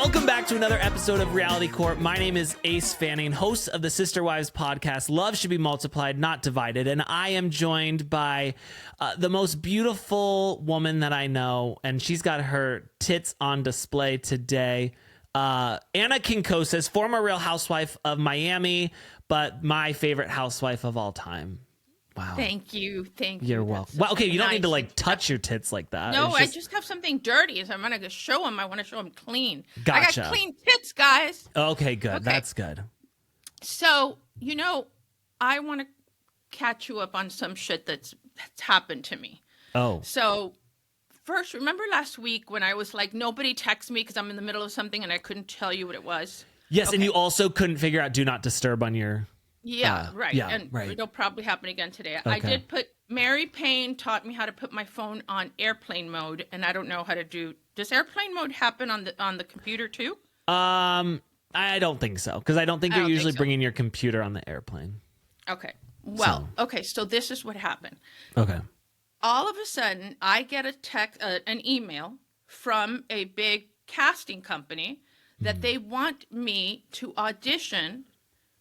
Welcome back to another episode of Reality Court. My name is Ace Fanning, host of the Sister Wives podcast, Love Should Be Multiplied, Not Divided. And I am joined by the most beautiful woman that I know, and she's got her tits on display today. Anna Quincoces, former Real Housewife of Miami, but my favorite housewife of all time. Wow. Thank you. You're welcome. Well, okay, you don't need to like touch your tits like that. No, I just have something dirty, so I'm going to show them. I want to show them clean. Gotcha. I got clean tits, guys. Okay, good. Okay. That's good. So, I want to catch you up on some shit that's happened to me. Oh. So, first, remember last week when I was like, nobody text me because I'm in the middle of something and I couldn't tell you what it was? Yes, okay. And you also couldn't figure out Do Not Disturb on your... Yeah, right. Yeah, and right. It'll probably happen again today. Okay. I did Mary Payne taught me how to put my phone on airplane mode, and I don't know how to do. Does airplane mode happen on the computer too? I don't think so, because I don't think you're usually bringing your computer on the airplane. Okay. Well, okay. So this is what happened. Okay. All of a sudden, I get an email from a big casting company that they want me to audition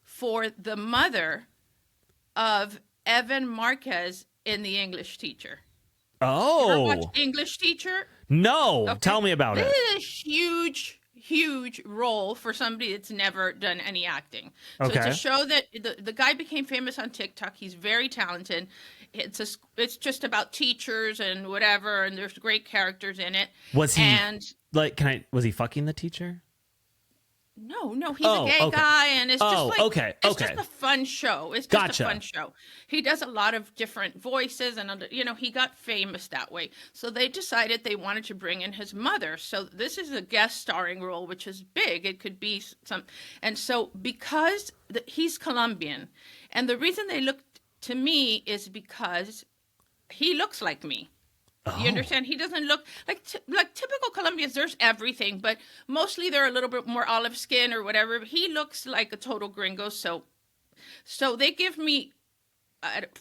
for the mother of Evan Marquez in The English Teacher. Oh. Ever watch English Teacher? No. Okay. Tell me about it. This is a huge role for somebody that's never done any acting. So okay. To show that the guy became famous on TikTok, he's very talented. It's just about teachers and whatever, and there's great characters in it. Was he was he fucking the teacher? No, he's a gay guy, and it's just it's just a fun show. It's just a fun show. He does a lot of different voices, and he got famous that way. So they decided they wanted to bring in his mother. So this is a guest starring role, which is big. It could be some, and so because he's Colombian, and the reason they looked to me is because he looks like me. You understand? He doesn't look like typical Colombians. There's everything, but mostly they're a little bit more olive skin or whatever. He looks like a total gringo. So they give me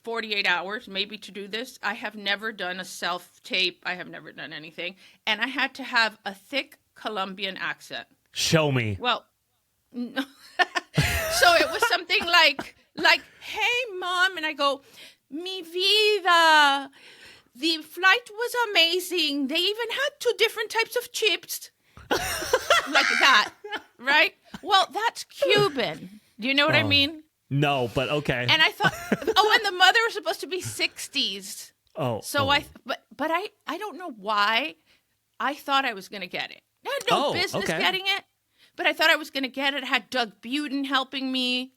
48 hours maybe to do this. I have never done a self-tape. I have never done anything. And I had to have a thick Colombian accent. Show me. Well, no. So it was something like, hey, Mom. And I go, mi vida. The flight was amazing. They even had 2 different types of chips. Like that, right? Well, that's Cuban. Do you know what I mean? No, but okay. And I thought, and the mother was supposed to be 60s. But I don't know why I thought I was going to get it. I had no business getting it, but I thought I was going to get it. I had Doug Buden helping me,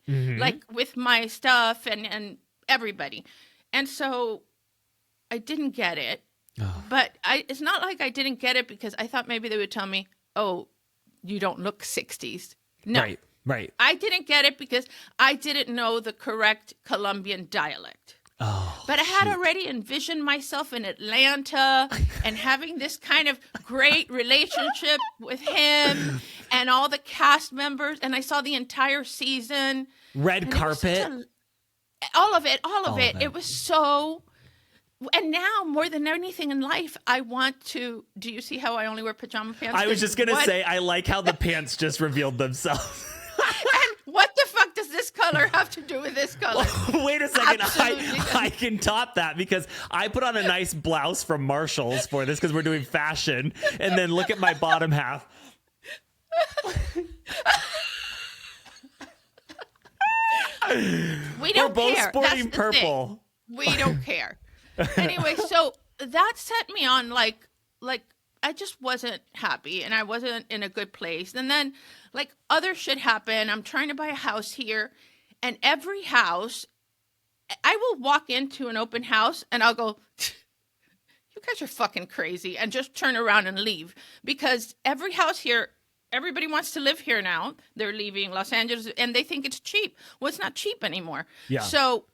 with my stuff and everybody. And so I didn't get it, but it's not like I didn't get it because I thought maybe they would tell me, oh, you don't look 60s. No. Right. I didn't get it because I didn't know the correct Colombian dialect. Oh, but I had already envisioned myself in Atlanta and having this kind of great relationship with him and all the cast members. And I saw the entire season. Red carpet. All of it. It was so... And now, more than anything in life, I want to... Do you see how I only wear pajama pants? I was just going to say, I like how the pants just revealed themselves. And what the fuck does this color have to do with this color? Well, wait a second. I can top that because I put on a nice blouse from Marshall's for this because we're doing fashion. And then look at my bottom half. We don't We're both care. sporting purple. We don't care. Anyway, so that set me on like I just wasn't happy and I wasn't in a good place. And then other shit happened. I'm trying to buy a house here, and every house I will walk into an open house and I'll go, you guys are fucking crazy, and just turn around and leave, because every house here, everybody wants to live here now. They're leaving Los Angeles and they think it's cheap. Well, it's not cheap anymore. Yeah. So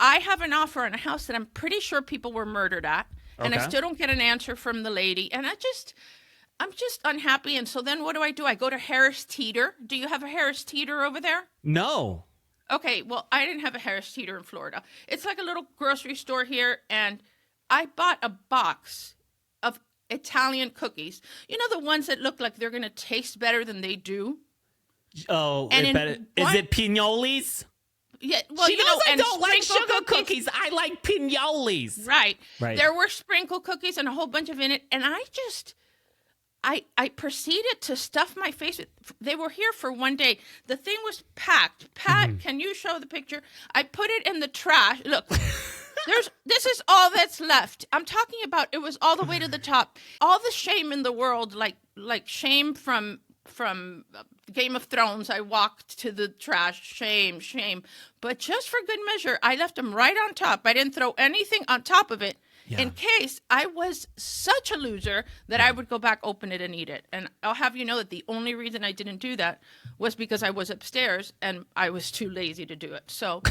I have an offer on a house that I'm pretty sure people were murdered at, and I still don't get an answer from the lady. And I'm just unhappy. And so then what do? I go to Harris Teeter. Do you have a Harris Teeter over there? No. Okay, well, I didn't have a Harris Teeter in Florida. It's like a little grocery store here, and I bought a box of Italian cookies. You know, the ones that look like they're going to taste better than they do? Oh, is it pinolis? Yeah, well, she knows I don't like sugar cookies. I like pinolis. Right. There were sprinkle cookies and a whole bunch of in it, and I proceeded to stuff my face with. They were here for one day. The thing was packed. Pat, can you show the picture? I put it in the trash. Look, this is all that's left. I'm talking about it was all the way to the top. All the shame in the world, like shame from Game of Thrones. I walked to the trash. Shame. But just for good measure, I left them right on top. I didn't throw anything on top of it. Yeah. In case I was such a loser that I would go back, open it, and eat it. And I'll have you know that the only reason I didn't do that was because I was upstairs and I was too lazy to do it. So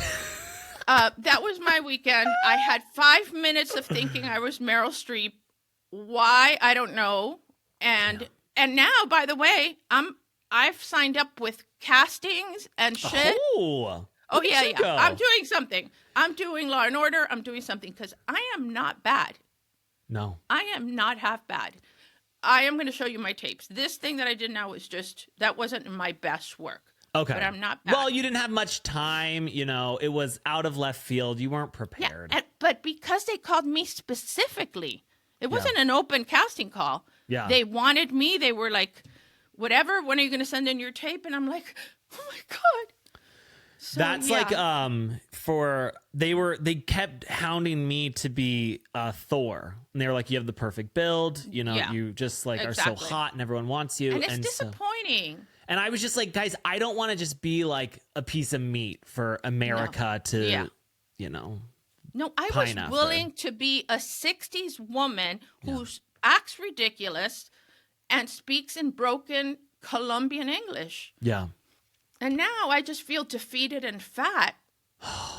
that was my weekend. I had 5 minutes of thinking I was Meryl Streep. Why? I don't know. And now, by the way, I've signed up with castings and shit. Oh, yeah. I'm doing something. I'm doing Law and Order. I'm doing something because I am not bad. No. I am not half bad. I am going to show you my tapes. This thing that I did now was that wasn't my best work. Okay. But I'm not bad. Well, you didn't have much time. You know, it was out of left field. You weren't prepared. Yeah, but because they called me specifically, it wasn't an open casting call. Yeah. They wanted me. They were like, whatever, when are you going to send in your tape? And I'm like, oh, my God. So, that's like they kept hounding me to be Thor, and they were like, you have the perfect build, you know, you just like are so hot and everyone wants you, and it's disappointing. And I was just like, guys, I don't want to just be like a piece of meat for America to you know. No, I was willing to be a 60s woman who acts ridiculous and speaks in broken Colombian English. Yeah. And now I just feel defeated and fat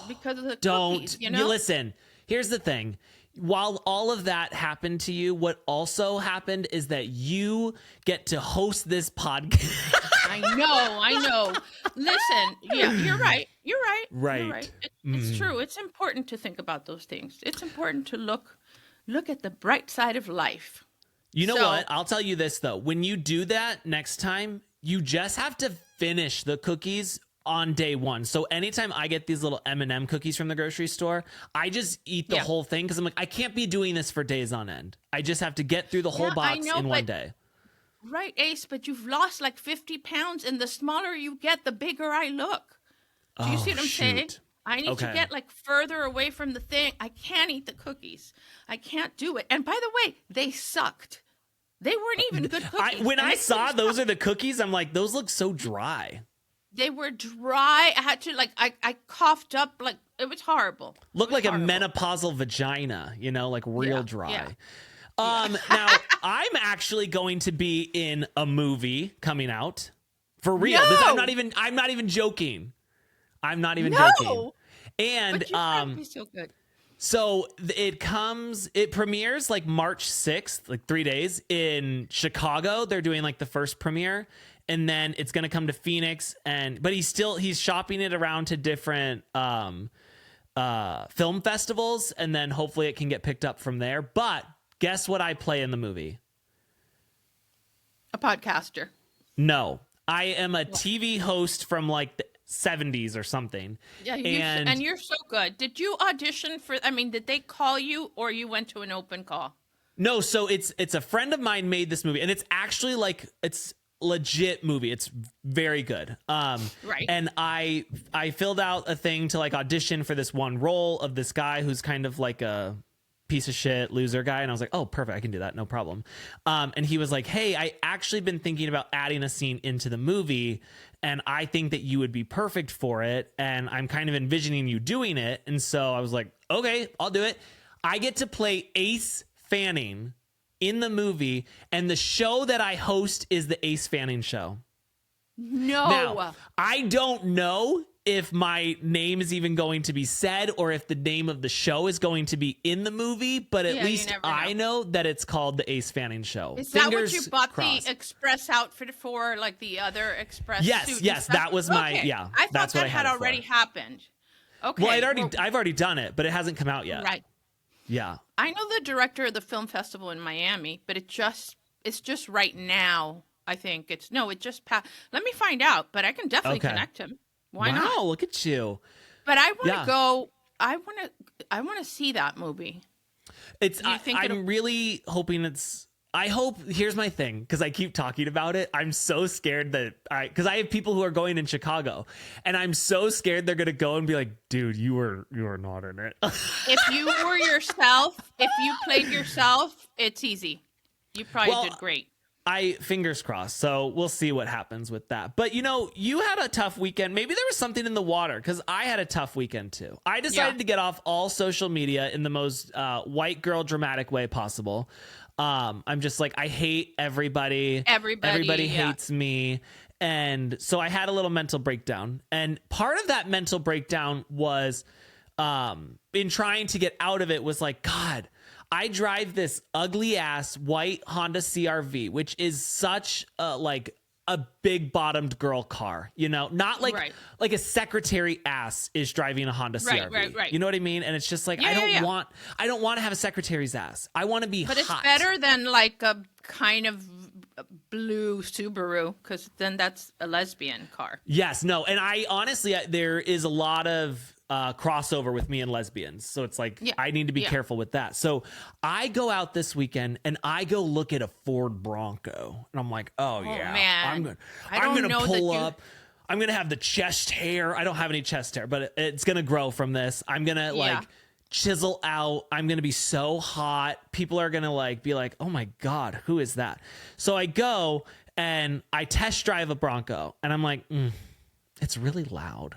because of the cookies, you know? Listen, here's the thing. While all of that happened to you, what also happened is that you get to host this podcast. I know. Listen, you're right. Right. It's true. It's important to think about those things. It's important to look at the bright side of life. You know what? I'll tell you this, though. When you do that next time, you just have to finish the cookies on day one. So anytime I get these little M&M cookies from the grocery store, I just eat the whole thing because I'm like, I can't be doing this for days on end. I just have to get through the whole box in one day. Right, Ace, but you've lost like 50 pounds, and the smaller you get, the bigger I look. Do you see what I'm saying? I need to get like further away from the thing. I can't eat the cookies. I can't do it. And by the way, they sucked. They weren't even good cookies. When I saw those are the cookies, I'm like, those look so dry. They were dry. I had to I coughed up, like it was horrible. Looked like horrible. A menopausal vagina, you know, like real dry. Yeah. Now I'm actually going to be in a movie coming out for real. No! I'm not even joking. I'm not even joking. And but you be so good. So it premieres like March 6th, like 3 days in Chicago. They're doing like the first premiere, and then it's going to come to Phoenix, but he's shopping it around to different film festivals, and then hopefully it can get picked up from there. But guess what I play in the movie? A podcaster. No, I am a TV host from like the 70s or something. Yeah, and you're so good. Did you audition did they call you, or you went to an open call? No, so it's a friend of mine made this movie, and it's actually like it's legit movie. It's very good. Right. And I filled out a thing to like audition for this one role of this guy who's kind of like a piece of shit loser guy, and I was like, oh, perfect, I can do that, no problem. And he was like, hey, I actually been thinking about adding a scene into the movie, and I think that you would be perfect for it, and I'm kind of envisioning you doing it. And so I was like, okay, I'll do it. I get to play Ace Fanning in the movie, and the show that I host is the Ace Fanning Show. No. Now, I don't know if my name is even going to be said or if the name of the show is going to be in the movie, but at least I know that it's called the Ace Fanning Show. Is that what you bought the express outfit for, like the other express suit? Yes, that was my, I thought that had already happened. Okay. Well, I've already done it, but it hasn't come out yet. Right. Yeah. I know the director of the film festival in Miami, but it's just right now. I think it just passed. Let me find out, but I can definitely connect him. Why not? Wow, look at you. But I want to go. I want to see that movie. I'm really hoping it's. I hope, here's my thing, because I keep talking about it. I'm so scared because I have people who are going in Chicago, and I'm so scared they're going to go and be like, dude, you are not in it. If you were yourself, if you played yourself, it's easy. You probably did great. Fingers crossed. So we'll see what happens with that. But you had a tough weekend. Maybe there was something in the water, because I had a tough weekend too. I decided to get off all social media in the most white girl dramatic way possible. I'm just like, I hate everybody. Everybody hates me. And so I had a little mental breakdown. And part of that mental breakdown was in trying to get out of it was like, God, I drive this ugly ass white Honda CRV, which is such a big bottomed girl car, not like a secretary ass is driving a Honda CRV. Right. You know what I mean? And it's just like, I don't want to have a secretary's ass. I want to be hot. But it's better than like a kind of blue Subaru, because then that's a lesbian car. Yes, no. And I honestly, there is a lot of crossover with me and lesbians. So it's like, I need to be careful with that. So I go out this weekend and I go look at a Ford Bronco, and I'm like, oh yeah, man. I'm going to pull up. I'm going to have the chest hair. I don't have any chest hair, but it's going to grow from this. I'm going to chisel out. I'm going to be so hot. People are going to be like, oh my God, who is that? So I go and I test drive a Bronco, and I'm like, it's really loud.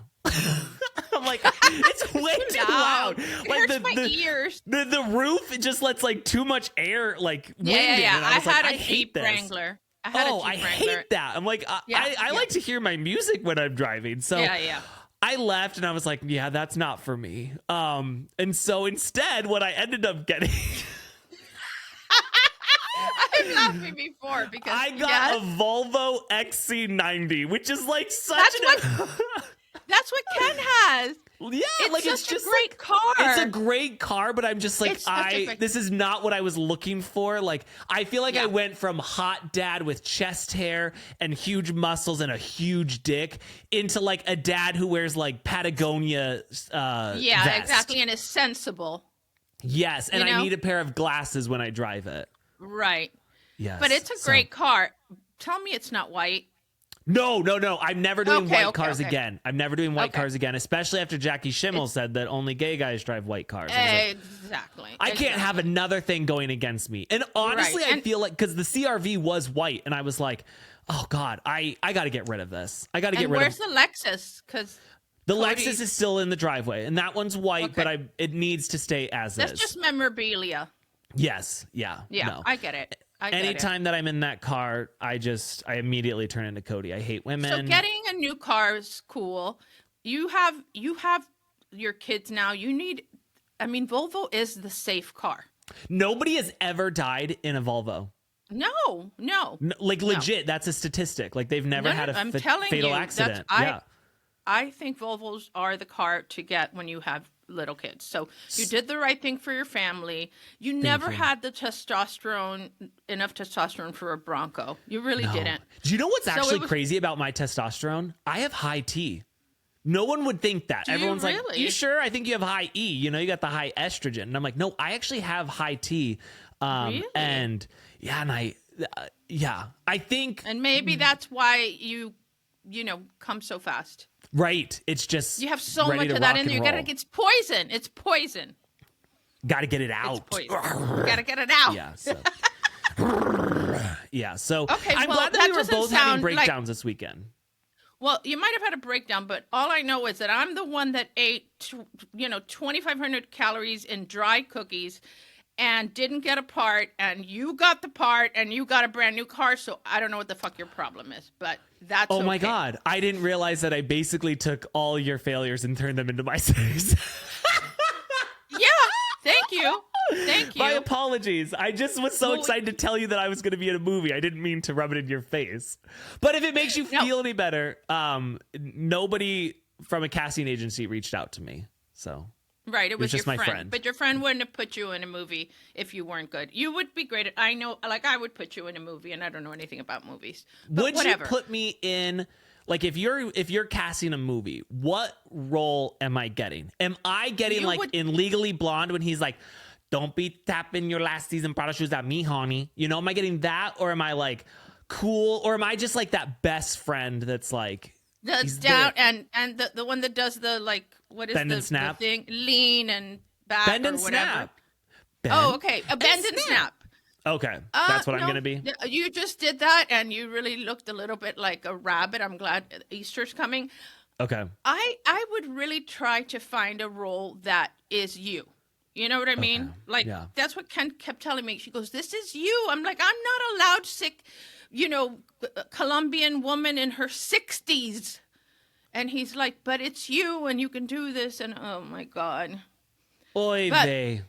I'm like, it's way too loud. Like my ears. The roof, it just lets too much air wind in. And I had a Jeep Wrangler. I hate that. I'm like, I like to hear my music when I'm driving. So I left and I was like, yeah, that's not for me. And so instead, what I ended up getting. I'm laughing before because I got a Volvo XC90, which is that's what Ken has. Yeah, it's just a great car. It's a great car, but I'm just like, this is not what I was looking for. I feel like I went from hot dad with chest hair and huge muscles and a huge dick into a dad who wears Patagonia vest. Exactly, and is sensible. Yes, and I need a pair of glasses when I drive it. Right. Yes. But it's a great car. Tell me it's not white. No. I'm never doing white cars again. I'm never doing white cars again, especially after Jackie Schimmel said that only gay guys drive white cars. Exactly. I can't have another thing going against me. And honestly, I feel because the CRV was white, and I was like, oh God, I got to get rid of this. I got to get rid of it. Where's the Lexus? Because the Lexus is still in the driveway, and that one's white, but it needs to stay as is. That's just memorabilia. Yes. Yeah. No. I get it. Anytime that I'm in that car, I immediately turn into Cody. I hate women. So getting a new car is cool. You have your kids now. Volvo is the safe car. Nobody has ever died in a Volvo. No. Legit, that's a statistic. They've never had a fatal accident. I think Volvos are the car to get when you have little kids. So you did the right thing for your family. You never had the enough testosterone for a Bronco. You really didn't. Do you know what's actually crazy about my testosterone? I have high T. No one would think that. Everyone's like, you sure? I think you have high E. You got the high estrogen. And I'm like, no, I actually have high T. Really? And I think. And maybe that's why you come so fast. Right. It's just you have so much of that in there. It's poison. It's poison. Got to get it out. It's poison. You got to get it out. Yeah. So. So I'm glad that we were both having breakdowns this weekend. Well, you might have had a breakdown, but all I know is that I'm the one that ate, 2,500 calories in dry cookies and didn't get a part, and you got the part, and you got a brand new car, so I don't know what the fuck your problem is, but that's Oh my God. I didn't realize that I basically took all your failures and turned them into my saves. Yeah, thank you. My apologies. I just was so excited to tell you that I was going to be in a movie. I didn't mean to rub it in your face. But if it makes you feel any better, nobody from a casting agency reached out to me, so... Right, it was just your my friend. But your friend wouldn't have put you in a movie if you weren't good. You would be great at, I know, like I would put you in a movie, and I don't know anything about movies. But would whatever. you put me in, like, if you're casting a movie, what role am I getting? Am I getting in Legally Blonde when he's like, don't be tapping your last season Prada shoes at me, honey? You know, am I getting that, or am I like cool, or am I just like that best friend that's like the down there. and the one that does the like what is the thing, lean and back bend and or whatever. Snap. Okay, a bend and snap. Okay, that's what I'm gonna be. You just did that, and you really looked a little bit like a rabbit. I'm glad Easter's coming. Okay, I would really try to find a role that is you. You know what I mean? Okay. Like, that's what Ken kept telling me. She goes, this is you. I'm like, I'm not allowed sick, Colombian woman in her 60s. And he's like, but it's you and you can do this. And oh my God. Oy vey.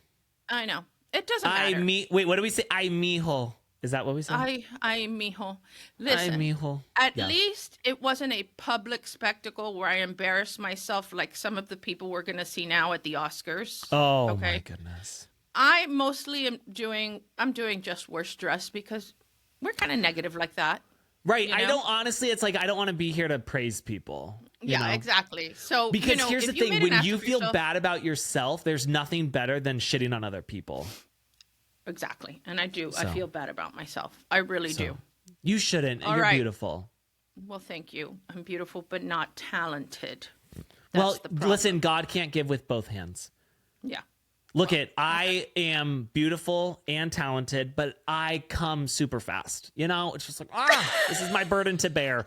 I know. It doesn't matter. Wait, what do we say? Ay, mijo. Is that what we say? Ay, mijo. Listen, ay, mijo. At least it wasn't a public spectacle where I embarrassed myself like some of the people we're going to see now at the Oscars. Oh, okay? My goodness. I mostly I'm doing just worse dressed because we're kind of negative like that. Right. You know? I don't, honestly, it's like, I don't want to be here to praise people. You know? Exactly. So, because here's the thing, when you feel bad about yourself, there's nothing better than shitting on other people. Exactly. And I do. I feel bad about myself. I really do. You shouldn't. You're beautiful. Well, thank you. I'm beautiful, but not talented. Well, listen, God can't give with both hands. Yeah. Look I am beautiful and talented, but I come super fast. You know, it's just like, this is my burden to bear.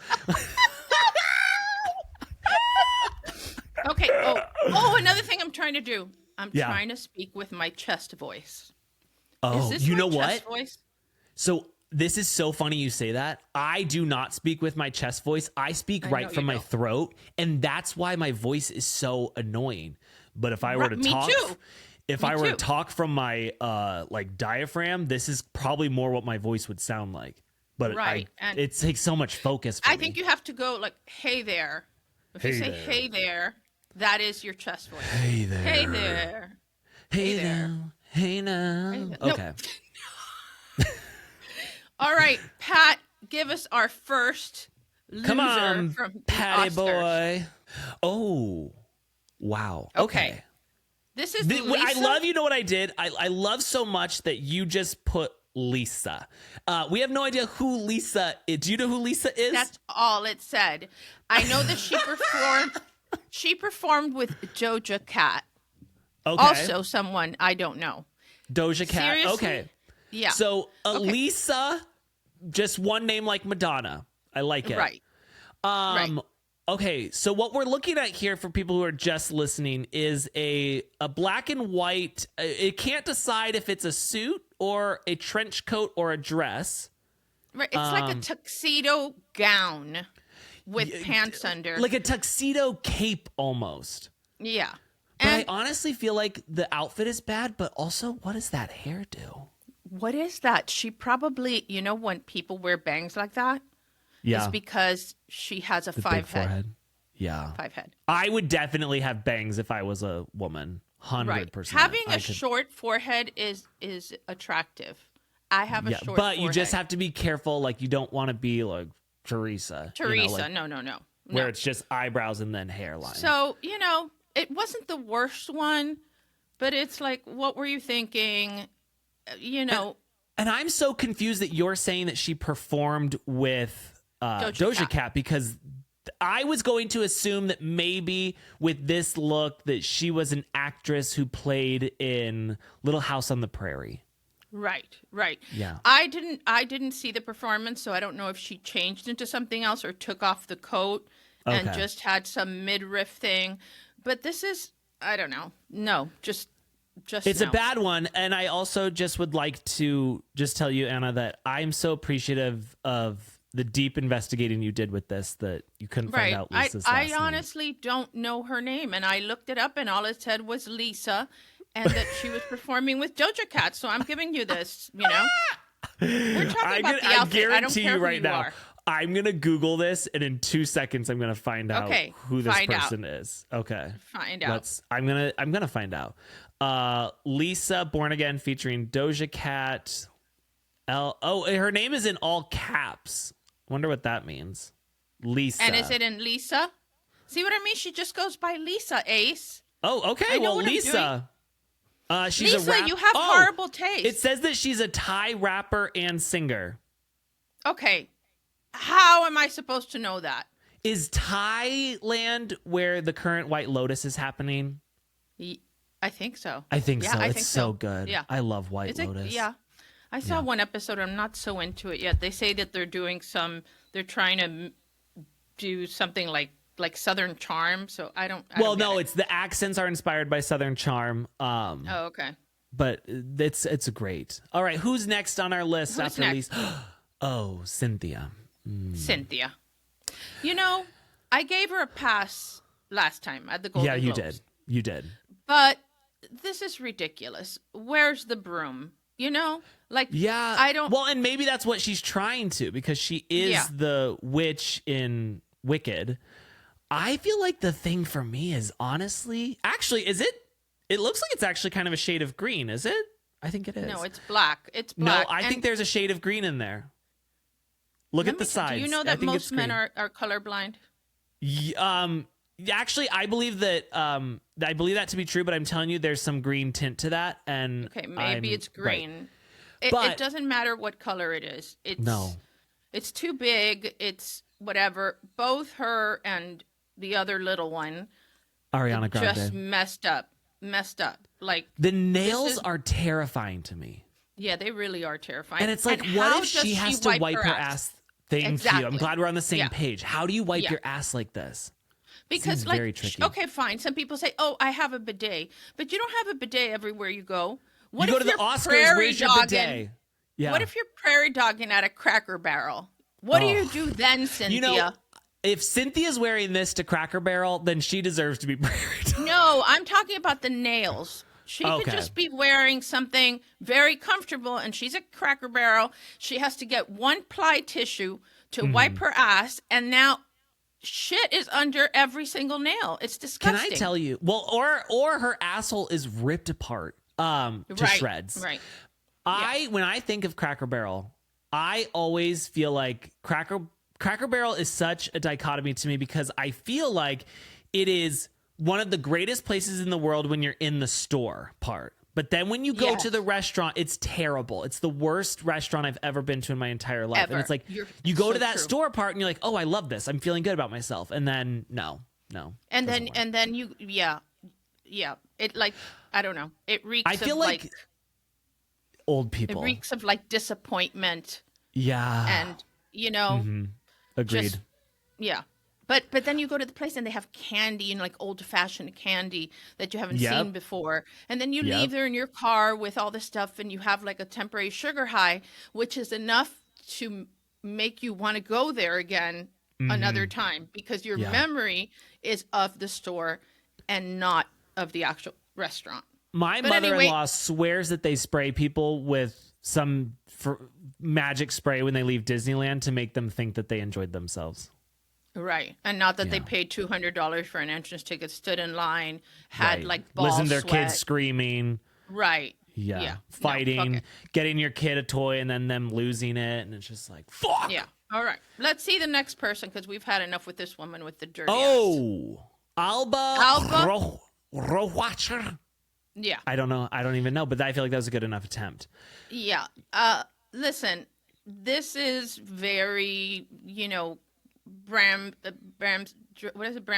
Okay. Oh, another thing I'm trying to do. I'm trying to speak with my chest voice. Oh, is this you know chest what? Voice? So this is so funny you say that. I do not speak with my chest voice. I speak right from my throat, and that's why my voice is so annoying. But if I were to talk, I were to talk from my like diaphragm, this is probably more what my voice would sound like. But it takes so much focus. I think you have to go like, "Hey there." If you say "Hey there," that is your chest voice. Hey there. Hey there. Hey there. Hey now. Hey there. Okay. No. All right, Pat, give us our first loser. Come on, from Patty boy. Oh, wow. Okay. This is Lisa. I love, you know what I did? I love so much that you just put Lisa. We have no idea who Lisa is. Do you know who Lisa is? That's all it said. I know that she performed with Doja Cat. Okay. Also someone I don't know. Doja Cat. Seriously? Okay. Yeah. So Lisa, just one name like Madonna. I like it. Right. Right. Okay, so what we're looking at here for people who are just listening is a black and white. It can't decide if it's a suit or a trench coat or a dress. Right, it's like a tuxedo gown with pants under. Like a tuxedo cape almost. Yeah. But I honestly feel like the outfit is bad, but also, what does that hair do? What is that? She probably, when people wear bangs like that? Yeah. It's because she has a five head. Forehead. Yeah. 5 head. I would definitely have bangs if I was a woman. 100%. Right. Having a short forehead is attractive. I have a short forehead. But you just have to be careful. Like, you don't want to be like Teresa. No. Where it's just eyebrows and then hairline. So, it wasn't the worst one, but it's like, what were you thinking? And I'm so confused that you're saying that she performed with Doja Cat, because I was going to assume that maybe with this look that she was an actress who played in Little House on the Prairie. Right. Yeah. I didn't see the performance, so I don't know if she changed into something else or took off the coat and just had some midriff thing. But this is, I don't know. No, just it's a bad one. And I also just would like to just tell you, Anna, that I'm so appreciative of the deep investigating you did with this, that you couldn't find out Lisa's last name. I honestly don't know her name, and I looked it up, and all it said was Lisa, and that she was performing with Doja Cat. So I'm giving you this, We're talking about the outfit. I don't care who you are. I'm going to Google this, and in 2 seconds, I'm going to find out who this person is. Okay. Find out. I'm going to find out. Lisa, Born Again, featuring Doja Cat. Her name is in all caps. Wonder what that means. Lisa. And is it in Lisa? See what I mean? She just goes by Lisa, Ace. Oh, okay. Well, Lisa. She's Lisa, you have horrible taste. It says that she's a Thai rapper and singer. Okay. How am I supposed to know that? Is Thailand where the current White Lotus is happening? I think so. I think so. It's so good. Yeah. I love White Lotus. Yeah. I saw one episode. I'm not so into it yet. They say that they're trying to do something like Southern Charm. So I don't it's the accents are inspired by Southern Charm. Okay. But it's great. All right. Who's next on our list after Lisa? Oh, Cynthia. Cynthia. I gave her a pass last time at the Golden Globes. Yeah, you did. But this is ridiculous. Where's the broom? I don't. Well, and maybe that's what she's trying to, because she is the witch in Wicked. I feel like the thing for me is actually, is it? It looks like it's actually kind of a shade of green. Is it? I think it is. No, it's black. It's black. No, I think there's a shade of green in there. Look at the sides. Do you know that most men are colorblind? Actually, I believe that to be true, but I'm telling you, there's some green tint to that, and okay, maybe it's green. Right. It doesn't matter what color it is. It's too big. It's whatever. Both her and the other little one, Ariana Grande, just messed up. Like, the nails are terrifying to me. Yeah, they really are terrifying. And it's like, what if she has to wipe her ass? Thank you. I'm glad we're on the same page. How do you wipe your ass like this? Because very tricky. Okay, fine. Some people say, "Oh, I have a bidet," but you don't have a bidet everywhere you go. What you go to the Oscars? Where's your bidet? Yeah. What if you're prairie dogging at a Cracker Barrel? What do you do then, Cynthia? If Cynthia's wearing this to Cracker Barrel, then she deserves to be prairie dogged. No, I'm talking about the nails. She could just be wearing something very comfortable, and she's a Cracker Barrel. She has to get one ply tissue to wipe her ass, and now shit is under every single nail. It's disgusting. Can I tell you? Well, or her asshole is ripped apart to shreds. Right. When I think of Cracker Barrel, I always feel like Cracker Barrel is such a dichotomy to me, because I feel like it is one of the greatest places in the world when you're in the store part. But then when you go to the restaurant, it's terrible. It's the worst restaurant I've ever been to in my entire life. And it's like, you go to that store part and you're like, oh, I love this. I'm feeling good about myself. And then no. And then you, it, like, I don't know. It reeks I feel of like old people. It reeks of like disappointment. Yeah. And, Agreed. But then you go to the place and they have candy, and like old fashioned candy that you haven't seen before. And then you leave there in your car with all this stuff, and you have like a temporary sugar high, which is enough to make you want to go there again another time, because your memory is of the store and not of the actual restaurant. My mother-in-law swears that they spray people with some magic spray when they leave Disneyland to make them think that they enjoyed themselves. Right. And not that they paid $200 for an entrance ticket, stood in line, had like ball Listen to their sweat. kids screaming. Right. Yeah. Fighting, getting your kid a toy and then them losing it. And it's just like, fuck. Yeah. All right. Let's see the next person, because we've had enough with this woman with the dirty ass. Alba Rohrwacher. Yeah. I don't know. I don't even know, but I feel like that was a good enough attempt. Yeah. Listen, this is very, Bram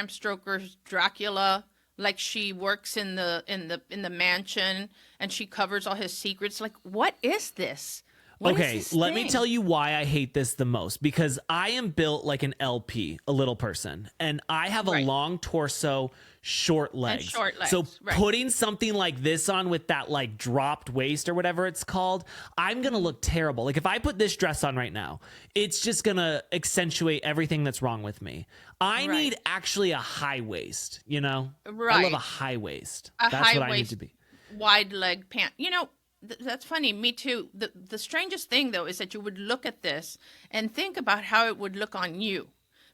Stoker's Dracula. Like, she works in the mansion and she covers all his secrets. Like, what is this? Let me tell you why I hate this the most, because I am built like an LP, a little person, and I have a long torso, short legs. So putting something like this on with that like dropped waist or whatever it's called, I'm going to look terrible. Like, if I put this dress on right now, it's just going to accentuate everything that's wrong with me. I need actually a high waist, Right. I love a high waist. That's what I need to be. Wide leg pant. That's funny. Me too. The strangest thing, though, is that you would look at this and think about how it would look on you,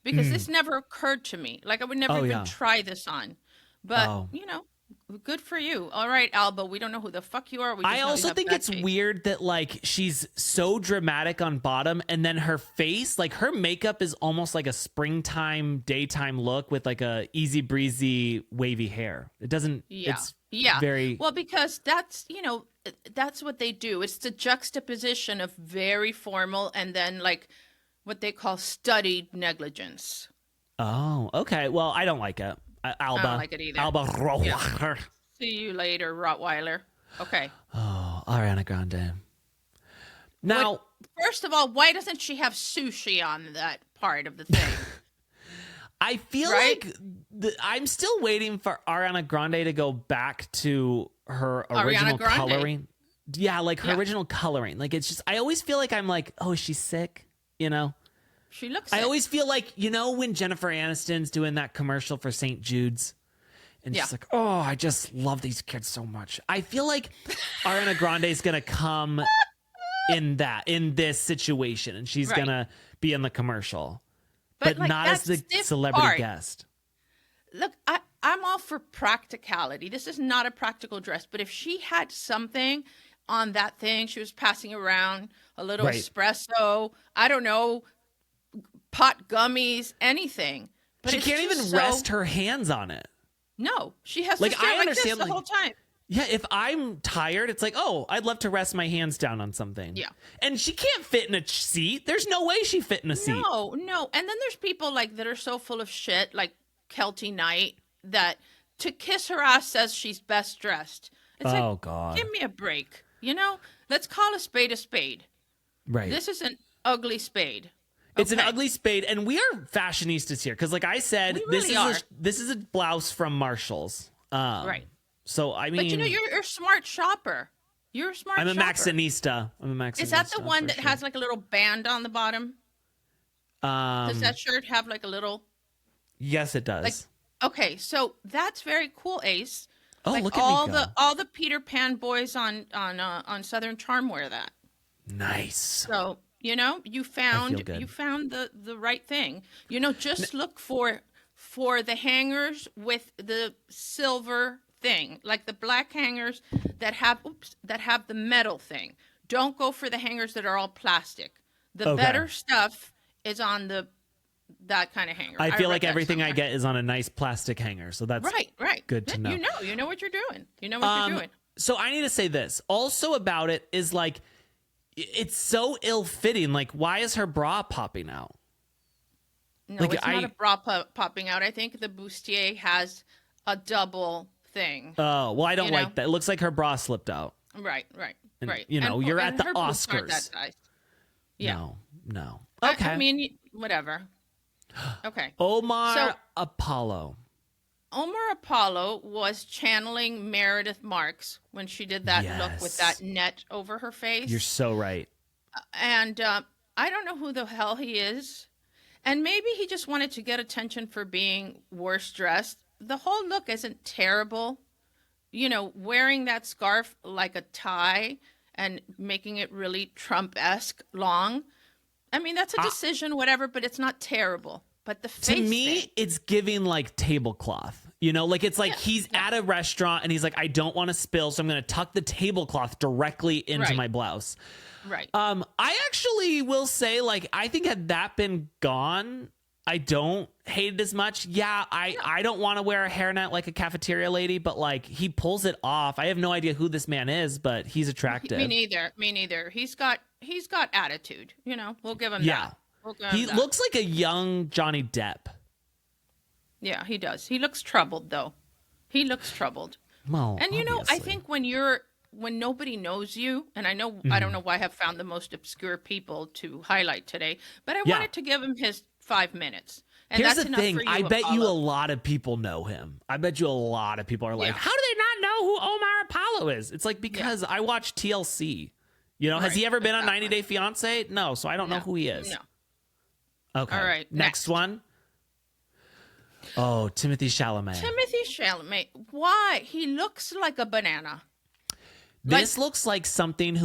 because this never occurred to me. Like, I would never even try this on. But, good for you. All right, Alba, we don't know who the fuck you are. I also think it's weird that, like, she's so dramatic on bottom, and then her face, like, her makeup is almost like a springtime, daytime look with, like, a easy breezy, wavy hair. It doesn't... It's very... Well, because that's, that's what they do. It's the juxtaposition of very formal and then, like, what they call studied negligence. Oh, okay. Well, I don't like it. Alba. I don't like it either. Alba Rottweiler. Yeah. See you later, Rottweiler. Okay. Oh, Ariana Grande. Now, first of all, why doesn't she have sushi on that part of the thing? I feel like I'm still waiting for Ariana Grande to go back to her original coloring. Yeah, like her original coloring. Like, it's just, I always feel like I'm like, oh, is she sick? She looks sick. I always feel like, when Jennifer Aniston's doing that commercial for St. Jude's, and she's like, oh, I just love these kids so much. I feel like Ariana Grande's going to come in this situation, and she's going to be in the commercial, but like, not as the celebrity guest. Look, I'm all for practicality. This is not a practical dress, but if she had something on that thing, she was passing around a little espresso, I don't know, pot gummies, anything. But she can't even rest her hands on it. No, she has to stay like this the whole time. Yeah, if I'm tired, it's like, oh, I'd love to rest my hands down on something. Yeah. And she can't fit in a seat. There's no way she fit in a seat. No. And then there's people like that are so full of shit, like Kelty Knight, that to kiss her ass says she's best dressed. It's God. Give me a break. Let's call a spade a spade. Right. This is an ugly spade. It's an ugly spade, and we are fashionistas here because, like I said, this is a blouse from Marshall's. Right. So I mean, but you're a smart shopper. You're a smart. I'm a shopper. Maxinista. Is that the one that has like a little band on the bottom? Does that shirt have like a little? Yes, it does. Like, okay, so that's very cool, Ace. Oh, like look at me go. all the Peter Pan boys on Southern Charm wear that. Nice. So you found the right thing. Just look for the hangers with the silver thing, like the black hangers that have the metal thing. Don't go for the hangers that are all plastic. The better stuff is on that kind of hanger. I feel like everything I get is on a nice plastic hanger, so that's right. Good to know. You know what you're doing. You know what you're doing. So I need to say this also about it is like, it's so ill-fitting. Like, why is her bra popping out? No, it's not a bra popping out. I think the bustier has a double thing. Oh, well, I don't like that. It looks like her bra slipped out. Right. And, you're at the Oscars. That size. Yeah. No. Okay. I mean, whatever. Okay. Omar Apollo was channeling Meredith Marks when she did that look with that net over her face. You're so right. And I don't know who the hell he is. And maybe he just wanted to get attention for being worse dressed. The whole look isn't terrible. Wearing that scarf like a tie and making it really Trump-esque long. I mean, that's a decision, whatever, but it's not terrible. But the face to me, thing, it's giving like tablecloth. Like it's like he's at a restaurant and he's like, I don't want to spill, so I'm going to tuck the tablecloth directly into my blouse. Right. I actually will say, like, I think had that been gone, I don't hate it as much. Yeah, I don't want to wear a hairnet like a cafeteria lady, but like he pulls it off. I have no idea who this man is, but he's attractive. Me neither. He's got attitude. We'll give him that. He looks like a young Johnny Depp. Yeah, he does. He looks troubled, though. He looks troubled. Well, and I think when nobody knows you, and I know I don't know why I have found the most obscure people to highlight today, but I wanted to give him his 5 minutes. And here's that's the thing. I bet Apollo. you a lot of people know him. I bet you a lot of people are like, how do they not know who Omar Apollo is? It's like, because I watch TLC. Has he ever been on 90 Day Fiancé? No, so I don't know who he is. No. Okay. All right. Next one. Oh, Timothy Chalamet. Why? He looks like a banana. This looks like something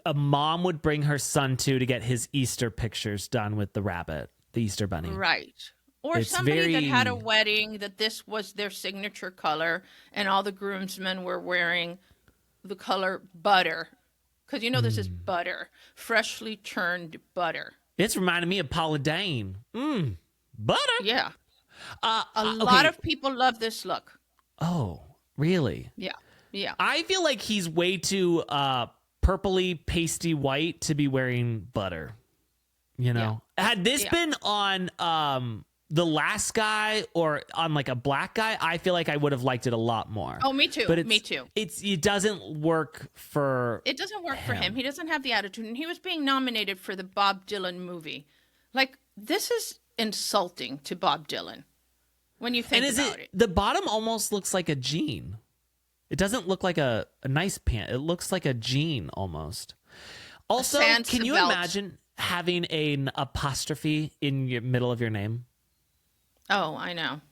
a mom would bring her son to get his Easter pictures done with the rabbit, the Easter bunny. Right. Or it's somebody that had a wedding that this was their signature color, and all the groomsmen were wearing the color butter. Because this is butter, freshly churned butter. It's reminding me of Paula Dane. Butter. Yeah. A lot of people love this look. Oh, really? Yeah. Yeah. I feel like he's way too purpley, pasty white to be wearing butter. Had this been on the last guy or on like a black guy, I feel like I would have liked it a lot more. Oh, me too. But me too. It doesn't work for. It doesn't work for him. He doesn't have the attitude, and he was being nominated for the Bob Dylan movie. Like, this is insulting to Bob Dylan when you think about it. The bottom almost looks like a jean. It doesn't look like a nice pant. It looks like a jean almost. Also, can you imagine having an apostrophe in your middle of your name? Oh, I know.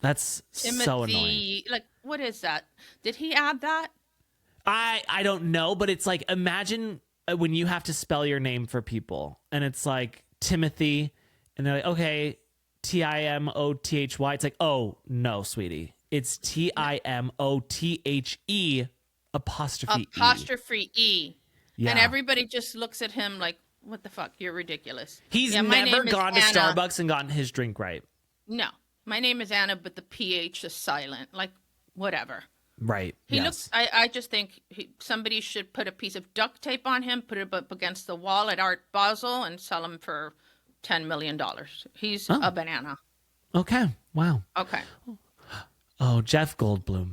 That's Timothy, so annoying. Like, what is that? Did he add that? I don't know, but it's like, imagine when you have to spell your name for people, and it's like Timothy, and they're like, okay, Timothy. It's like, oh, no, sweetie. It's Timothe apostrophe E. Yeah. And everybody just looks at him like, what the fuck? You're ridiculous. He's never gone to Starbucks and gotten his drink right. No. My name is Anna, but the PH is silent. Like, whatever. Right. He looks. I just think somebody should put a piece of duct tape on him, put it up against the wall at Art Basel, and sell him for $10 million. He's a banana. Okay. Wow. Okay. Oh, Jeff Goldblum.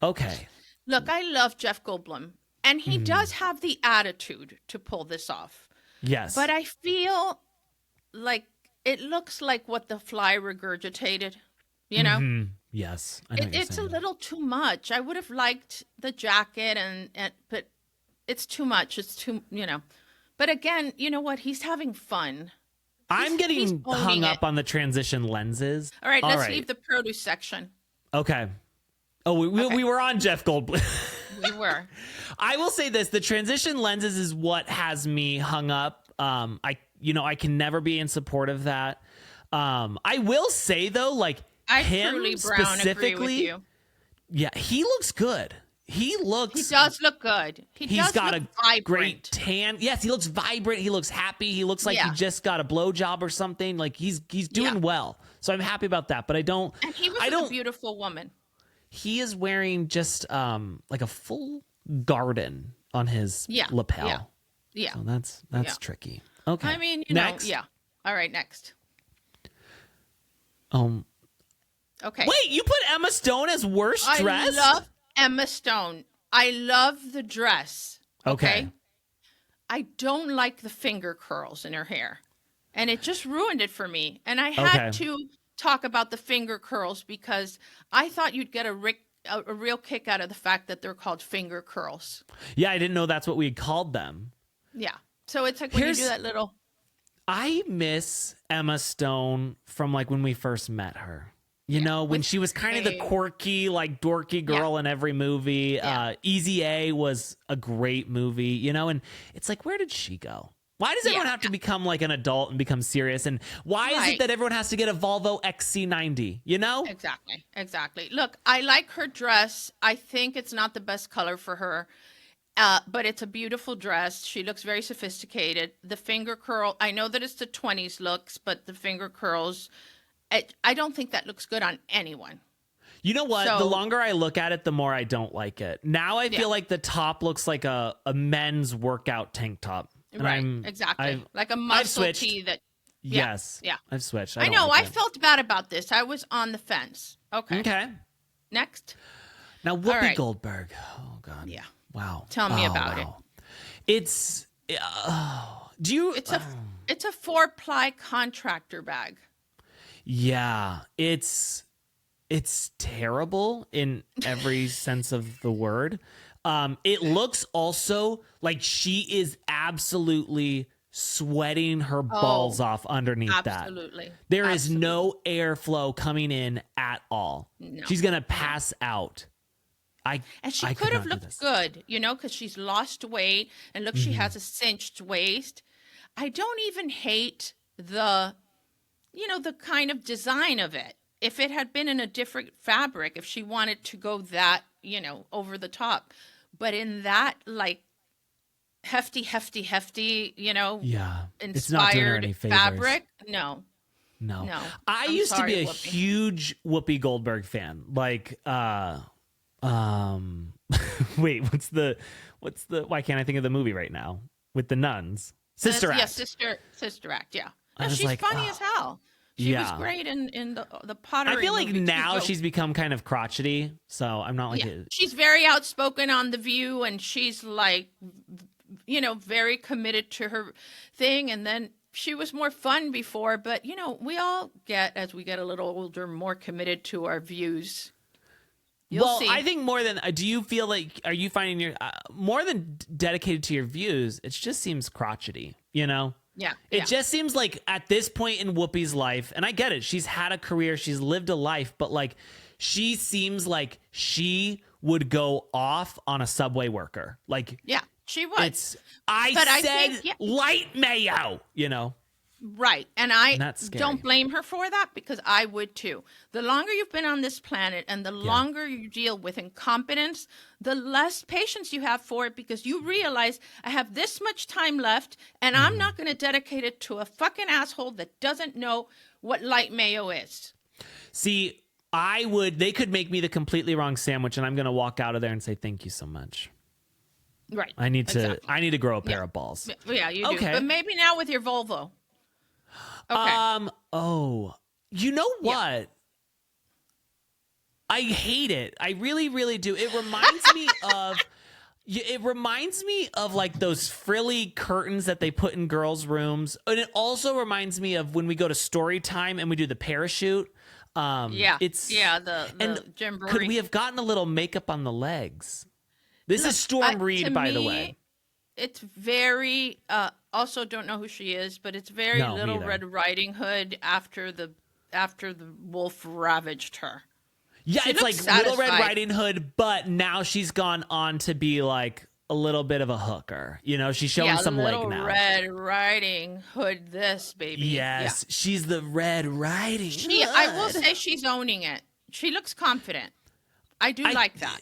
Okay. Look, I love Jeff Goldblum, and he does have the attitude to pull this off. Yes. But I feel like it looks like what The Fly regurgitated, Mm-hmm. Yes. It's a little too much. I would have liked the jacket, but it's too much. It's too, But again, you know what? He's having fun. I'm getting hung up on the transition lenses. All right, let's leave the produce section. Okay. Oh, we were on Jeff Goldblum. We were. I will say this: the transition lenses is what has me hung up. I can never be in support of that. I will say though, like him truly Brown specifically, agree with you. Yeah, he looks good. He does look good. He's got a vibrant. great tan. Yes, he looks vibrant. He looks happy. He looks like he just got a blowjob or something. Like he's doing well. So I'm happy about that. But I don't. And he was a beautiful woman. He is wearing just like a full garden on his lapel. Yeah. So that's tricky. Okay. I mean, next. Yeah. All right, next. Okay. Wait, you put Emma Stone as worst dress? I love Emma Stone. I love the dress. Okay. I don't like the finger curls in her hair. And it just ruined it for me. And I had to talk about the finger curls because I thought you'd get a real kick out of the fact that they're called finger curls. Yeah, I didn't know that's what we had called them. Yeah. So it's like when you do that little... I miss Emma Stone from like when we first met her. You know, when she was kind of the quirky, like dorky girl in every movie. Yeah. Easy A was a great movie, and it's like, where did she go? Why does everyone have to become like an adult and become serious? And why is it that everyone has to get a Volvo XC90, Exactly. Look, I like her dress. I think it's not the best color for her, but it's a beautiful dress. She looks very sophisticated. The finger curl, I know that it's the 20s looks, but the finger curls... I don't think that looks good on anyone. You know what? The longer I look at it, the more I don't like it. Now I feel like the top looks like a men's workout tank top. And right, exactly. Like a muscle tee that... Yes. Yeah. I've switched. I know. I felt bad about this. I was on the fence. Okay. Next. Now, Whoopi Goldberg. Oh, God. Yeah. Wow. Tell me about it. It's... do you... It's a 4-ply contractor bag. Yeah, it's terrible in every sense of the word. It looks also like she is absolutely sweating her balls off underneath that. Absolutely. There is no airflow coming in at all. No. She's going to pass out. And she could have looked good, because she's lost weight, and look, she has a cinched waist. I don't even hate the kind of design of it. If it had been in a different fabric, if she wanted to go that, over the top, but in that like hefty, inspired fabric, no. I used to be a huge Whoopi Goldberg fan. Like, wait, what's the? Why can't I think of the movie right now with the nuns? Sister Act. Yeah, Sister Act. Yeah, no, she's like, funny as hell. She was great in the Pottery. I feel like now she's become kind of crotchety, so I'm not like she's very outspoken on The View, and she's like, very committed to her thing. And then she was more fun before, but we all get, as we get a little older, more committed to our views. You'll see. I think more than, do you feel like, are you finding you're more than dedicated to your views? It just seems crotchety, Yeah. It just seems like at this point in Whoopi's life, and I get it, she's had a career, she's lived a life, but like she seems like she would go off on a Subway worker. Like, yeah, she would. I think, light mayo, Right. And I don't blame her for that, because I would too. The longer you've been on this planet and the longer you deal with incompetence, the less patience you have for it, because you realize I have this much time left and I'm not going to dedicate it to a fucking asshole that doesn't know what light mayo is. See, they could make me the completely wrong sandwich and I'm going to walk out of there and say, thank you so much. Right. I need to grow a pair of balls. Yeah, you do. Okay. But maybe now with your Volvo. Okay. You know what? Yeah. I hate it. I really, really do. It reminds me of like those frilly curtains that they put in girls' rooms. And it also reminds me of when we go to story time and we do the parachute. The jamboree. Could we have gotten a little makeup on the legs? This is Storm Reed, by the way. It's very, also don't know who she is, but it's very Little Red Riding Hood after the wolf ravaged her. Yeah, it's like Little Red Riding Hood, but now she's gone on to be like a little bit of a hooker. She's showing some leg now. Little Red Riding Hood, this baby. Yes, she's the Red Riding Hood. I will say she's owning it. She looks confident. I like that.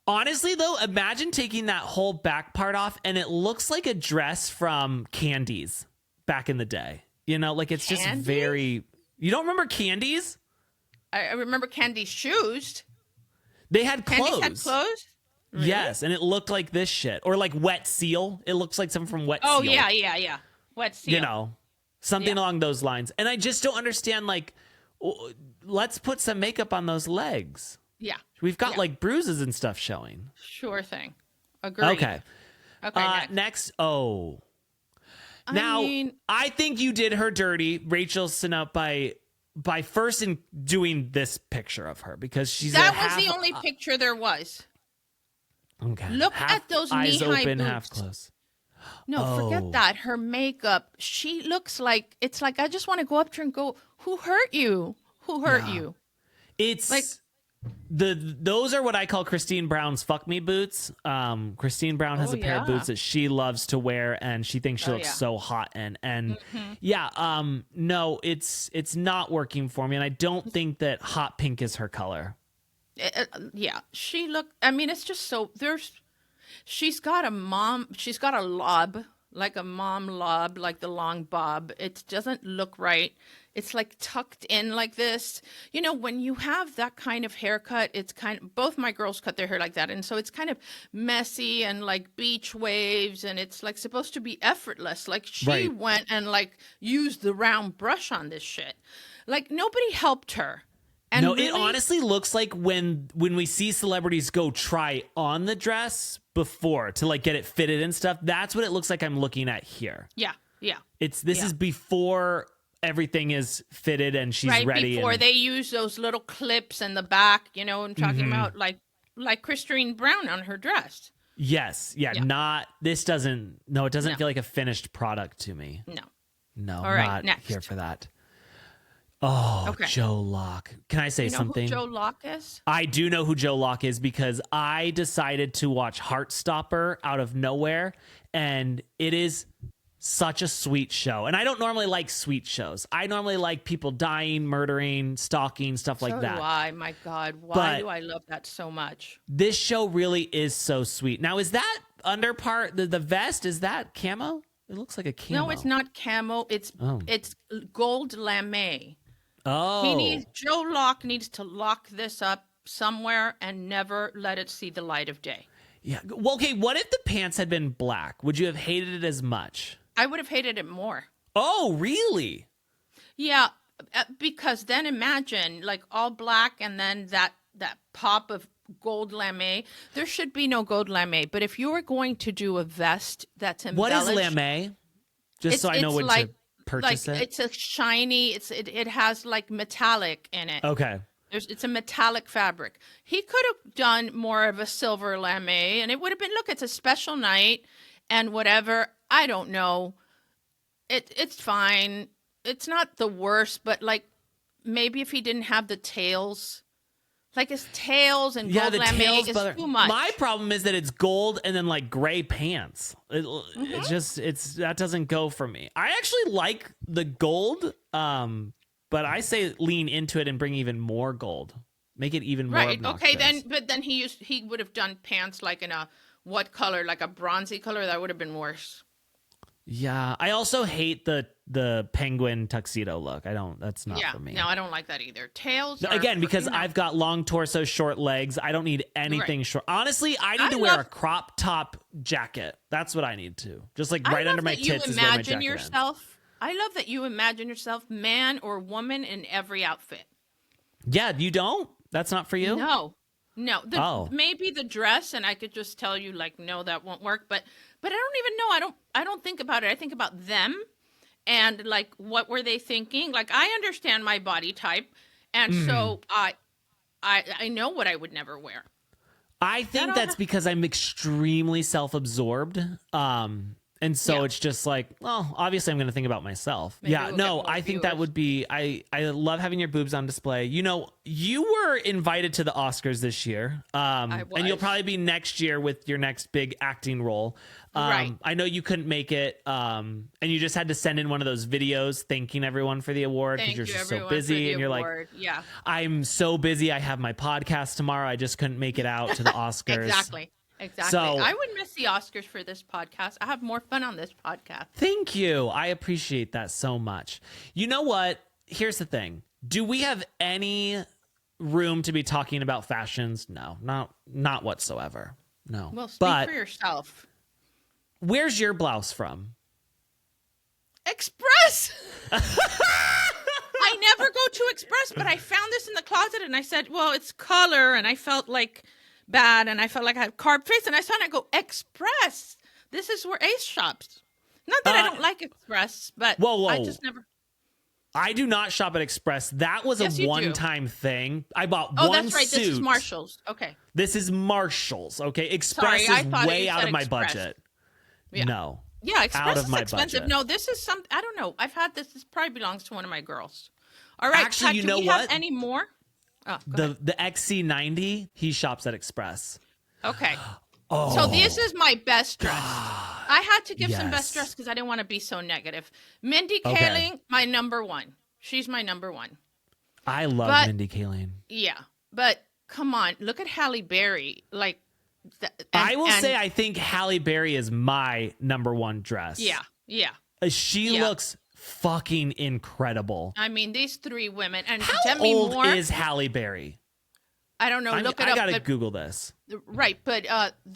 Honestly, though, imagine taking that whole back part off and it looks like a dress from Candies back in the day. Like it's just very... You don't remember Candies? I remember Candies' shoes. They had clothes. Candies had clothes? Really? Yes, and it looked like this shit. Or like Wet Seal. It looks like something from Wet Seal. Oh, yeah. Wet Seal. Something along those lines. And I just don't understand, like, let's put some makeup on those legs. Yeah. We've got like bruises and stuff showing. Sure thing. Agreed. Okay. Next. Now, I think you did her dirty, Rachel Sennott, by first in doing this picture of her, because she's that was the only picture there was. Okay. Look at those eyes knee-high open, boots. half closed. No, forget that. Her makeup. She looks like, it's like I just want to go up to her and go, "Who hurt you? Who hurt you?" It's like. Those are what I call Christine Brown's fuck me boots. Christine Brown has a pair of boots that she loves to wear, and she thinks she looks so hot in. And no, it's not working for me, and I don't think that hot pink is her color. She look. I mean, it's just so she's got a lob, like a mom lob, like the long bob. It doesn't look right. It's like tucked in like this. When you have that kind of haircut, it's both my girls cut their hair like that. And so it's kind of messy and like beach waves. And it's like supposed to be effortless. Like she went and like used the round brush on this shit. Like nobody helped her. And it honestly looks like when we see celebrities go try on the dress before to like get it fitted and stuff. That's what it looks like I'm looking at here. Yeah. This is before everything is fitted and she's ready. Before they use those little clips in the back, I'm talking about like Christine Brown on her dress. Yes. Yeah. It doesn't feel like a finished product to me. No. No, All right, not next. here for that. Oh, Okay. Joe Locke. Can I say something? You know who Joe Locke is? I do know who Joe Locke is because I decided to watch Heartstopper out of nowhere, and it is such a sweet show. And I don't normally like sweet shows. I normally like people dying, murdering, stalking, stuff like that. Why? My God. Why do I love that so much? This show really is so sweet. Now, is that under part, the vest, is that camo? It looks like a camo. No, it's not camo. It's gold lame. Oh. Joe Locke needs to lock this up somewhere and never let it see the light of day. Yeah. Well, okay, what if the pants had been black? Would you have hated it as much? I would have hated it more. Oh, really? Yeah, because then imagine like all black and then that pop of gold lame. There should be no gold lame, but if you were going to do a vest that's embellished, what is lame? Just so I know when to purchase it. It's a shiny. It has like metallic in it. Okay. It's a metallic fabric. He could have done more of a silver lame, and it would have been, look, it's a special night and whatever. I don't know. It's fine. It's not the worst, but like maybe if he didn't have the tails, like his tails and gold lame is too much. My problem is that it's gold and then like gray pants. It's that doesn't go for me. I actually like the gold, but I say lean into it and bring even more gold. Make it even more obnoxious. Okay, then he would have done pants like in a what color? Like a bronzy color. That would have been worse. Yeah, I also hate the penguin tuxedo look. That's not for me. No, I don't like that either. Tails again, because I've got long torso, short legs. I don't need anything short. Honestly, I need to wear a crop top jacket. That's what I need to. Just like right under my tits is where my jacket ends. I love that you imagine yourself man or woman in every outfit. Yeah, you don't? That's not for you? No. Maybe the dress, and I could just tell you like, no, that won't work. But I don't even know. I don't think about it. I think about them and like, what were they thinking? Like, I understand my body type. And so I know what I would never wear. I think that's because I'm extremely self-absorbed. And so it's just like, well, obviously I'm going to think about myself. Maybe I think that would be, I love having your boobs on display. You know, you were invited to the Oscars this year. And you'll probably be next year with your next big acting role. Right. I know you couldn't make it. And you just had to send in one of those videos thanking everyone for the award because you're just so busy. And you're like, I'm so busy. I have my podcast tomorrow. I just couldn't make it out to the Oscars. Exactly. So, I would miss the Oscars for this podcast. I have more fun on this podcast. Thank you. I appreciate that so much. You know what? Here's the thing. Do we have any room to be talking about fashions? No, not whatsoever. No. Well, speak for yourself. Where's your blouse from? Express. I never go to Express, but I found this in the closet and I said, well, it's color, and I felt like bad, and I felt like I had carb face, and I saw it and I go, Express. This is where Ace shops. Not that I don't like Express, but I just never. I do not shop at Express. That was a one-time thing. I bought one suit. Oh, that's right. This is Marshall's. Okay. This is Marshall's. Okay. Express is way out of my budget. Yeah. No. Yeah, Express is expensive. Budget. No, this is some. I don't know. I've had this. This probably belongs to one of my girls. All right. Actually, Pat, you know do we what? have any more? Oh, the XC90, he shops at Express. Okay. Oh, so this is my best dress. I had to give some best dress because I didn't want to be so negative. Mindy Kaling, my number one. She's my number one. I love Mindy Kaling. Yeah, but come on, look at Halle Berry. Like, I will say, I think Halle Berry is my number one dress. Yeah. She looks fucking incredible. I mean, these three women. And how Demi old Moore, is Halle Berry? I don't know. Look it up. I gotta Google this. Right, but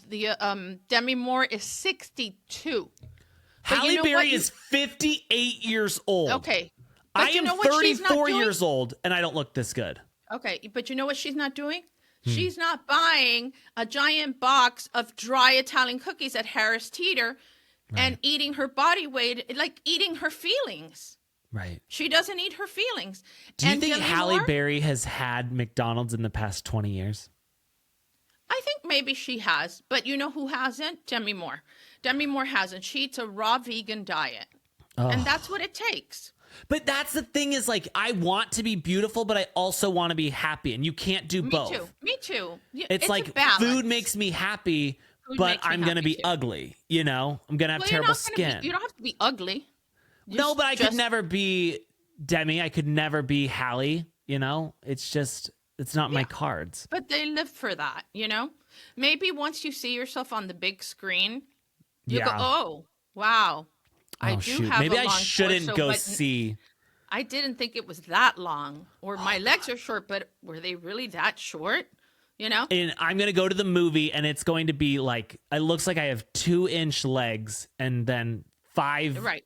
the Demi Moore is 62. Halle Berry is 58 years old. Okay. I am 34 years old, and I don't look this good. Okay, but you know what she's not doing? She's not buying a giant box of dry Italian cookies at Harris Teeter and eating her body weight, like eating her feelings. Right. She doesn't eat her feelings. Do you think Halle Berry has had McDonald's in the past 20 years? I think maybe she has, but you know who hasn't? Demi Moore. Demi Moore hasn't. She eats a raw vegan diet, and that's what it takes. But that's the thing is, like, I want to be beautiful, but I also want to be happy, and you can't do both. Me too. It's like food makes me happy, but I'm going to be ugly, you know? I'm going to have terrible skin. You don't have to be ugly. No, but I could never be Demi. I could never be Hallie, you know? It's not my cards. But they live for that, you know? Maybe once you see yourself on the big screen, you go, oh, wow. I do have maybe a long I shouldn't torso, go see. I didn't think it was that long. Or my legs are short, but were they really that short? You know? And I'm going to go to the movie, and it's going to be like, it looks like I have 2-inch legs and then 5'8"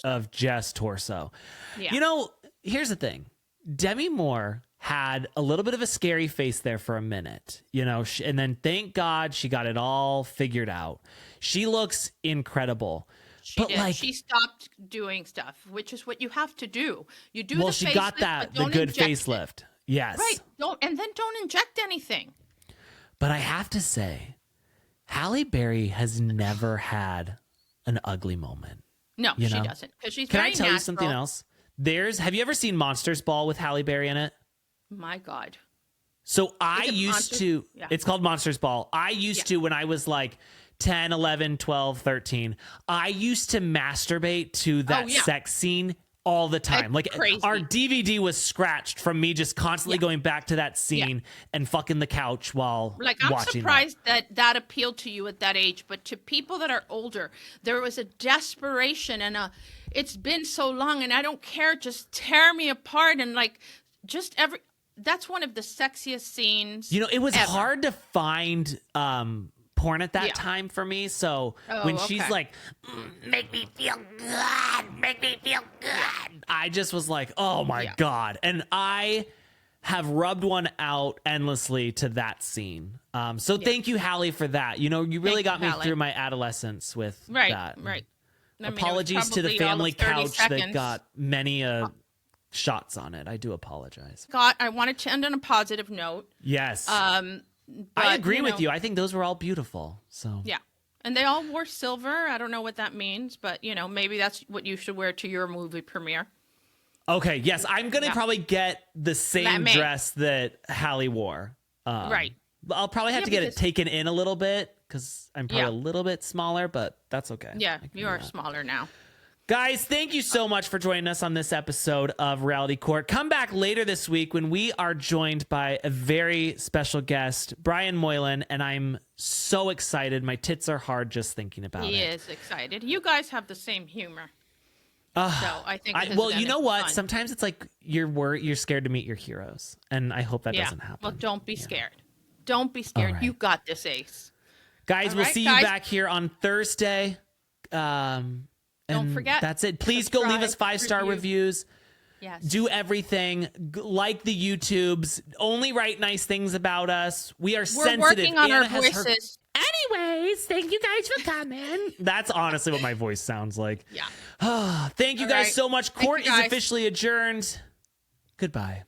of just torso. Yeah. You know, here's the thing. Demi Moore had a little bit of a scary face there for a minute, you know, and then thank God she got it all figured out. She looks incredible. She stopped doing stuff, which is what you have to do. You do the she got the good facelift. Yes. Right. Don't inject anything. But I have to say, Halle Berry has never had an ugly moment. No, she doesn't. Because she's very natural. Can I tell you something else? Have you ever seen Monsters Ball with Halle Berry in it? My God. So it's called Monsters Ball. I used to, when I was like 10, 11, 12, 13, I used to masturbate to that sex scene all the time. Like crazy. Our DVD was scratched from me just constantly going back to that scene and fucking the couch while watching. I'm surprised that appealed to you at that age, but to people that are older, there was a desperation and it's been so long and I don't care, just tear me apart and like that's one of the sexiest scenes. You know, it was hard to find porn at that time for me. So when she's like, make me feel good, I just was like, oh my God. And I have rubbed one out endlessly to that scene. So thank you, Halle, for that. You know, you really got me through my adolescence with that. Right. Apologies to the family couch that got many shots on it. I do apologize. Scott, I wanted to end on a positive note. Yes. I agree with you. I think those were all beautiful. So yeah. And they all wore silver. I don't know what that means, but you know, maybe that's what you should wear to your movie premiere. Okay. Yes. I'm going to probably get the same dress that Halle wore. Right. I'll probably have to get it taken in a little bit because I'm probably a little bit smaller, but that's okay. Yeah. You are smaller now. Guys, thank you so much for joining us on this episode of Reality Court. Come back later this week when we are joined by a very special guest, Brian Moylan, and I'm so excited. My tits are hard just thinking about it. He is excited. You guys have the same humor. So I think you know what? Fun. Sometimes it's like you're scared to meet your heroes, and I hope that doesn't happen. Well, don't be scared. Don't be scared. Right. You got this, Ace. Guys, we'll see you back here on Thursday. Don't forget. That's it. Please go leave us 5-star reviews. Yes. Do everything. Like the YouTubes. Only write nice things about us. We're sensitive. We're working on our voices. Anyways, thank you guys for coming. That's honestly what my voice sounds like. Yeah. Thank you guys so much. Court is officially adjourned. Goodbye.